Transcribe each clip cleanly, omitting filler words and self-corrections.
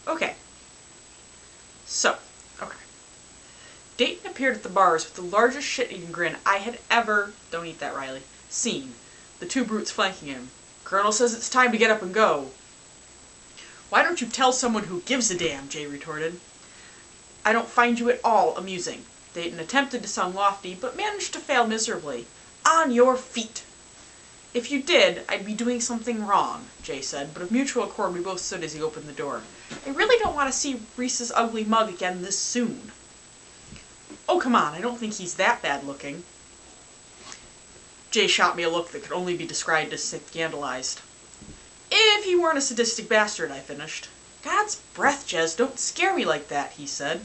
Okay. So, okay. Dayton appeared at the bars with the largest shit-eating grin I had ever, don't eat that, Riley, seen. The two brutes flanking him. Colonel says it's time to get up and go. Why don't you tell someone who gives a damn, Jay retorted. I don't find you at all amusing. Dayton attempted to sound lofty, but managed to fail miserably. On your feet. If you did, I'd be doing something wrong, Jay said, but of mutual accord we both stood as he opened the door. I really don't want to see Reese's ugly mug again this soon. Oh, come on, I don't think he's that bad looking. Jay shot me a look that could only be described as scandalized. If he weren't a sadistic bastard, I finished. God's breath, Jez, don't scare me like that, he said,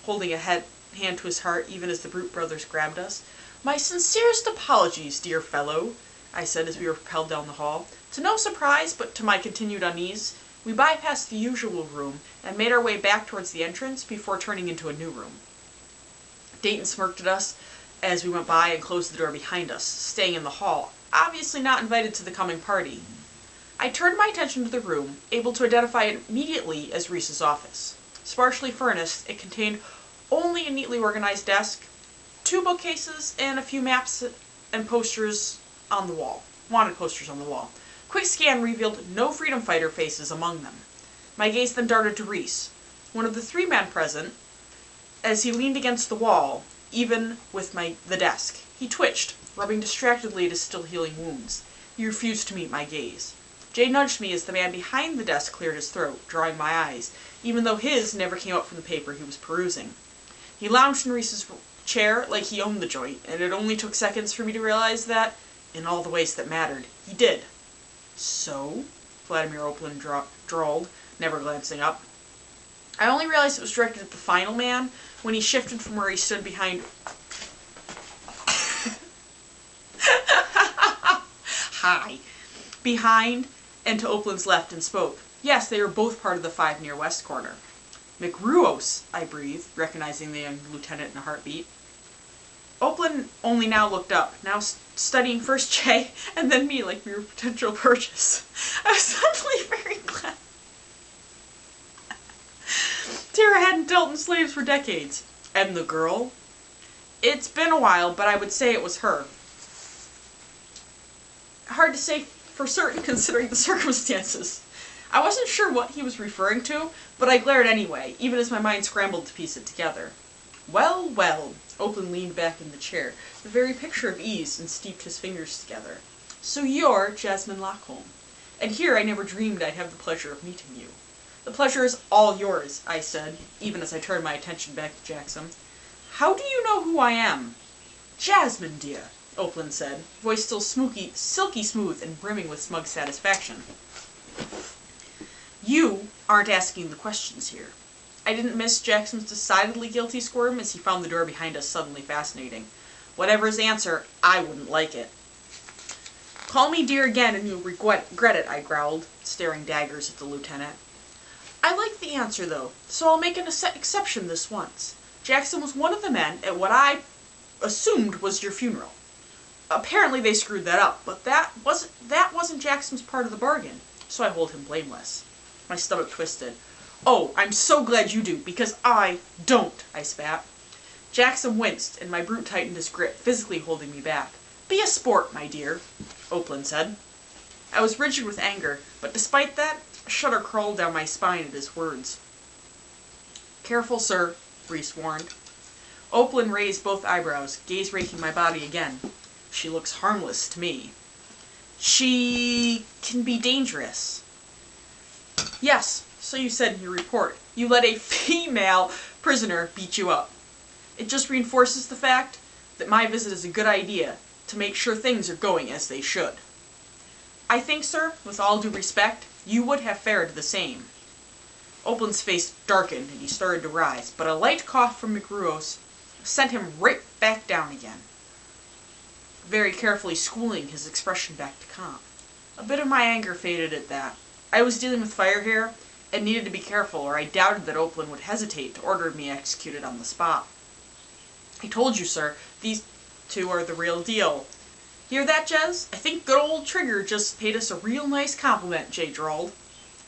holding a hand to his heart even as the brute brothers grabbed us. My sincerest apologies, dear fellow, I said as we were propelled down the hall. To no surprise, but to my continued unease, we bypassed the usual room and made our way back towards the entrance before turning into a new room. Dayton smirked at us as we went by and closed the door behind us, staying in the hall, obviously not invited to the coming party. I turned my attention to the room, able to identify it immediately as Reese's office. Sparsely furnished, it contained only a neatly organized desk, 2 bookcases, and a few maps and posters on the wall. Wanted posters on the wall. Quick scan revealed no freedom fighter faces among them. My gaze then darted to Reese, one of the 3 men present, as he leaned against the wall, even with the desk. He twitched, rubbing distractedly at his still healing wounds. He refused to meet my gaze. Jay nudged me as the man behind the desk cleared his throat, drawing my eyes, even though his never came up from the paper he was perusing. He lounged in Reese's chair like he owned the joint, and it only took seconds for me to realize that, in all the ways that mattered, he did. So? Vladimir Oplin drawled, never glancing up. I only realized it was directed at the final man when he shifted from where he stood behind... Hi. Behind and to Oplin's left and spoke. Yes, they were both part of the 5 near west corner. McRuos, I breathed, recognizing the young lieutenant in a heartbeat. Oplin only now looked up, now studying first Jay and then me like we were potential purchase. I was suddenly very glad. Tara hadn't dealt in slaves for decades. And the girl? It's been a while, but I would say it was her. Hard to say for certain considering the circumstances. I wasn't sure what he was referring to, but I glared anyway, even as my mind scrambled to piece it together. Well, well, Oplin leaned back in the chair, the very picture of ease, and steeped his fingers together. So you're Jasmine Lockholm. And here I never dreamed I'd have the pleasure of meeting you. The pleasure is all yours, I said, even as I turned my attention back to Jackson. How do you know who I am? Jasmine, dear, Oplin said, voice still silky smooth and brimming with smug satisfaction. You aren't asking the questions here. I didn't miss Jackson's decidedly guilty squirm as he found the door behind us suddenly fascinating. Whatever his answer, I wouldn't like it. Call me dear again and you'll regret it, I growled, staring daggers at the lieutenant. I like the answer, though, so I'll make an exception this once. Jackson was one of the men at what I assumed was your funeral. Apparently they screwed that up, but that wasn't Jackson's part of the bargain, so I hold him blameless. My stomach twisted. Oh, I'm so glad you do, because I don't, I spat. Jackson winced, and my brute tightened his grip, physically holding me back. Be a sport, my dear, Oplin said. I was rigid with anger, but despite that, a shudder crawled down my spine at his words. Careful, sir, Reese warned. Oplin raised both eyebrows, gaze raking my body again. She looks harmless to me. She can be dangerous. Yes, so you said in your report. You let a female prisoner beat you up. It just reinforces the fact that my visit is a good idea to make sure things are going as they should. I think, sir, with all due respect, you would have fared the same. Oplin's face darkened and he started to rise, but a light cough from McRuos sent him right back down again, very carefully schooling his expression back to calm. A bit of my anger faded at that. I was dealing with fire here and needed to be careful, or I doubted that Oplin would hesitate to order me executed on the spot. I told you, sir, these two are the real deal. Hear that, Jez? I think good old Trigger just paid us a real nice compliment, Jay drawled.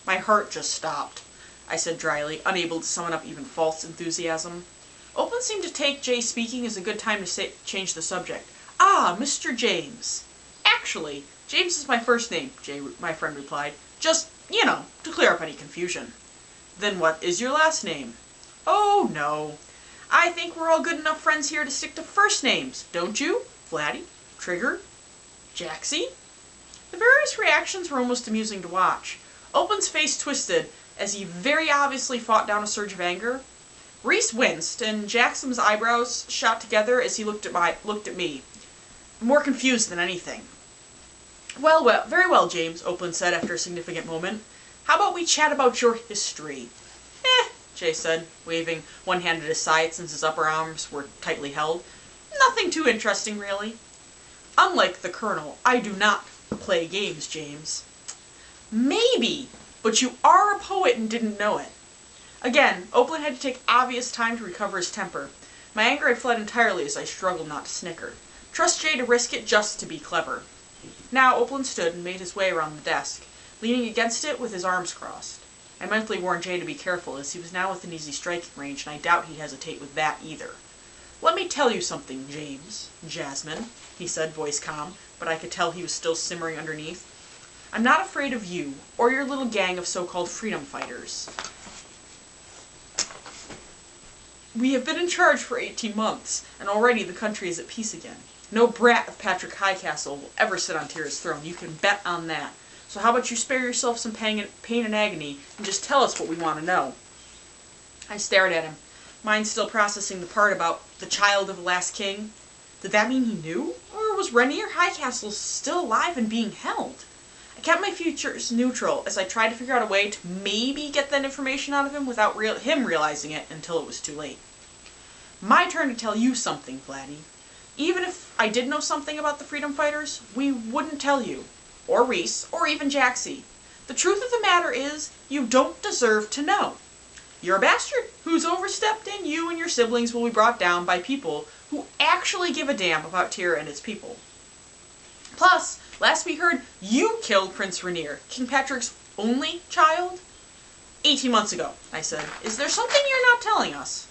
My heart just stopped. I said dryly, unable to summon up even false enthusiasm. Oakland seemed to take Jay's speaking as a good time to change the subject. Ah, Mr. James. Actually, James is my first name, my friend replied. Just, to clear up any confusion. Then what is your last name? Oh, no. I think we're all good enough friends here to stick to first names, don't you? Flatty? Trigger? Jaxie? The various reactions were almost amusing to watch. Oakland's face twisted as he very obviously fought down a surge of anger. Reese winced, and Jackson's eyebrows shot together as he looked at me, more confused than anything. Well, very well, James, Oakland said after a significant moment. How about we chat about your history? Jay said, waving one hand at his side since his upper arms were tightly held. Nothing too interesting, really. Unlike the Colonel, I do not play games, James. Maybe, but you are a poet and didn't know it. Again, Oakland had to take obvious time to recover his temper. My anger had fled entirely as I struggled not to snicker. Trust Jay to risk it just to be clever. Now Oakland stood and made his way around the desk, leaning against it with his arms crossed. I mentally warned Jay to be careful, as he was now within easy striking range, and I doubt he'd hesitate with that either. Let me tell you something, James. Jasmine, he said, voice calm, but I could tell he was still simmering underneath. I'm not afraid of you, or your little gang of so-called freedom fighters. We have been in charge for 18 months, and already the country is at peace again. No brat of Patrick Highcastle will ever sit on Tyr's throne, you can bet on that. So how about you spare yourself some pain and agony, and just tell us what we want to know? I stared at him, mind still processing the part about the child of the last king. Did that mean he knew? Or was Rainier Highcastle still alive and being held? I kept my features neutral as I tried to figure out a way to maybe get that information out of him without him realizing it until it was too late. My turn to tell you something, Vladdy. Even if I did know something about the freedom fighters, we wouldn't tell you. Or Reese, or even Jaxie. The truth of the matter is, you don't deserve to know. You're a bastard who's overstepped, and you and your siblings will be brought down by people who actually give a damn about Tyr and its people. Plus, last we heard, you killed Prince Rainier, King Patrick's only child? 18 months ago, I said. Is there something you're not telling us?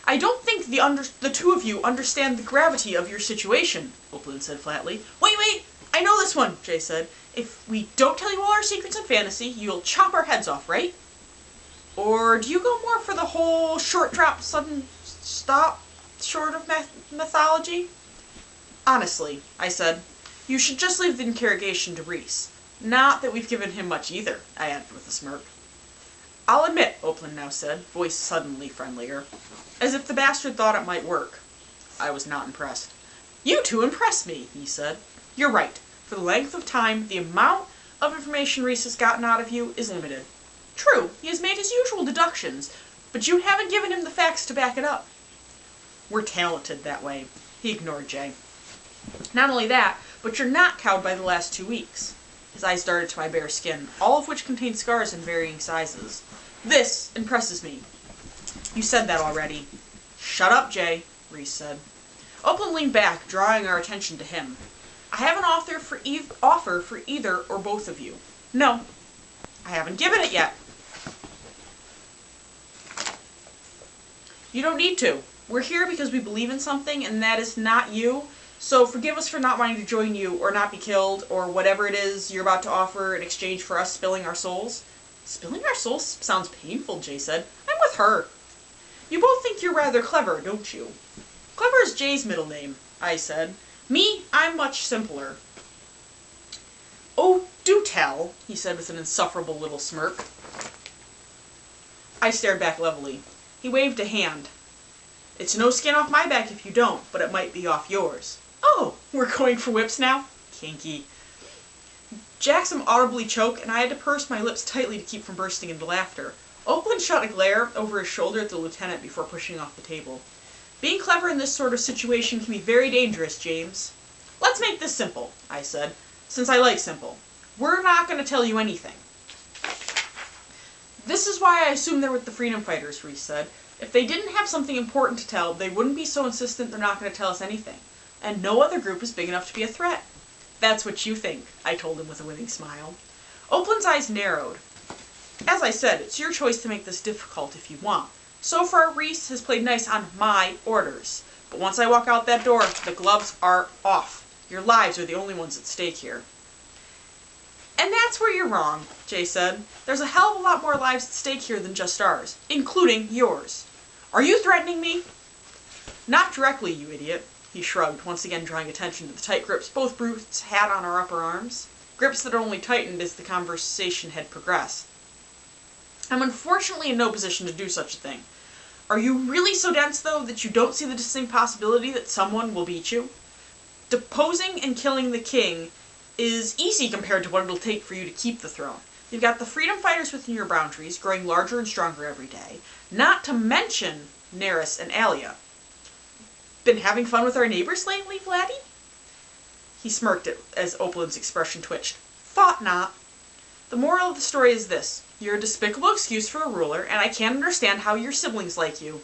I don't think the two of you understand the gravity of your situation, Oakland said flatly. Wait, I know this one, Jay said. If we don't tell you all our secrets in fantasy, you'll chop our heads off, right? Or do you go more for the whole short drop, sudden stop sort of mythology? Honestly, I said, you should just leave the interrogation to Reese. Not that we've given him much either, I added with a smirk. I'll admit, Oakland now said, voice suddenly friendlier, as if the bastard thought it might work. I was not impressed. You two impress me, he said. You're right. For the length of time, the amount of information Reese has gotten out of you is limited. True, he has made his usual deductions, but you haven't given him the facts to back it up. We're talented that way, he ignored Jay. Not only that, but you're not cowed by the last 2 weeks. His eyes darted to my bare skin, all of which contained scars in varying sizes. This impresses me. You said that already. Shut up, Jay, Reese said. Oakland leaned back, drawing our attention to him. I have an offer for either or both of you. No, I haven't given it yet. You don't need to. We're here because we believe in something, and that is not you. So forgive us for not wanting to join you, or not be killed, or whatever it is you're about to offer in exchange for us spilling our souls. Spilling our souls sounds painful, Jay said. I'm with her. You both think you're rather clever, don't you? Clever is Jay's middle name, I said. Me, I'm much simpler. Oh, do tell, he said with an insufferable little smirk. I stared back levelly. He waved a hand. It's no skin off my back if you don't, but it might be off yours. Oh, we're going for whips now? Kinky. Jackson audibly choked, and I had to purse my lips tightly to keep from bursting into laughter. Oakland shot a glare over his shoulder at the lieutenant before pushing off the table. Being clever in this sort of situation can be very dangerous, James. Let's make this simple, I said, since I like simple. We're not going to tell you anything. This is why I assume they're with the freedom fighters, Reese said. If they didn't have something important to tell, they wouldn't be so insistent they're not going to tell us anything. And no other group is big enough to be a threat. That's what you think, I told him with a winning smile. Oakland's eyes narrowed. As I said, it's your choice to make this difficult if you want. So far, Reese has played nice on my orders. But once I walk out that door, the gloves are off. Your lives are the only ones at stake here. And that's where you're wrong, Jay said. There's a hell of a lot more lives at stake here than just ours, including yours. Are you threatening me? Not directly, you idiot, he shrugged, once again drawing attention to the tight grips both brutes had on our upper arms. Grips that only tightened as the conversation had progressed. I'm unfortunately in no position to do such a thing. Are you really so dense, though, that you don't see the distinct possibility that someone will beat you? Deposing and killing the king is easy compared to what it'll take for you to keep the throne. You've got the freedom fighters within your boundaries, growing larger and stronger every day, not to mention Neris and Alia. Been having fun with our neighbors lately, Vladdy? He smirked as Opalin's expression twitched. Thought not. The moral of the story is this. You're a despicable excuse for a ruler, and I can't understand how your siblings like you.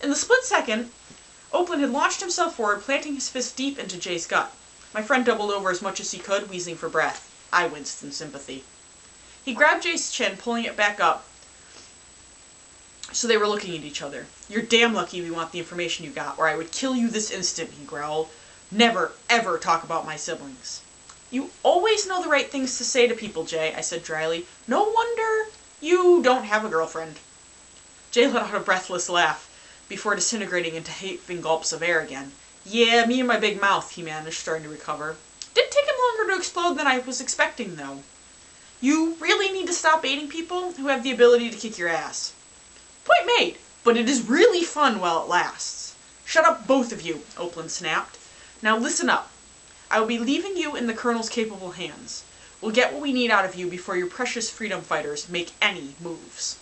In the split second, Opalin had launched himself forward, planting his fist deep into Jay's gut. My friend doubled over as much as he could, wheezing for breath. I winced in sympathy. He grabbed Jay's chin, pulling it back up, so they were looking at each other. You're damn lucky we want the information you got, or I would kill you this instant, he growled. Never, ever talk about my siblings. You always know the right things to say to people, Jay, I said dryly. No wonder you don't have a girlfriend. Jay let out a breathless laugh before disintegrating into heaving gulps of air again. Yeah, me and my big mouth, he managed, starting to recover. Didn't take him longer to explode than I was expecting, though. You really need to stop baiting people who have the ability to kick your ass. Point made, but it is really fun while it lasts. Shut up, both of you, Opalin snapped. Now listen up. I will be leaving you in the Colonel's capable hands. We'll get what we need out of you before your precious freedom fighters make any moves.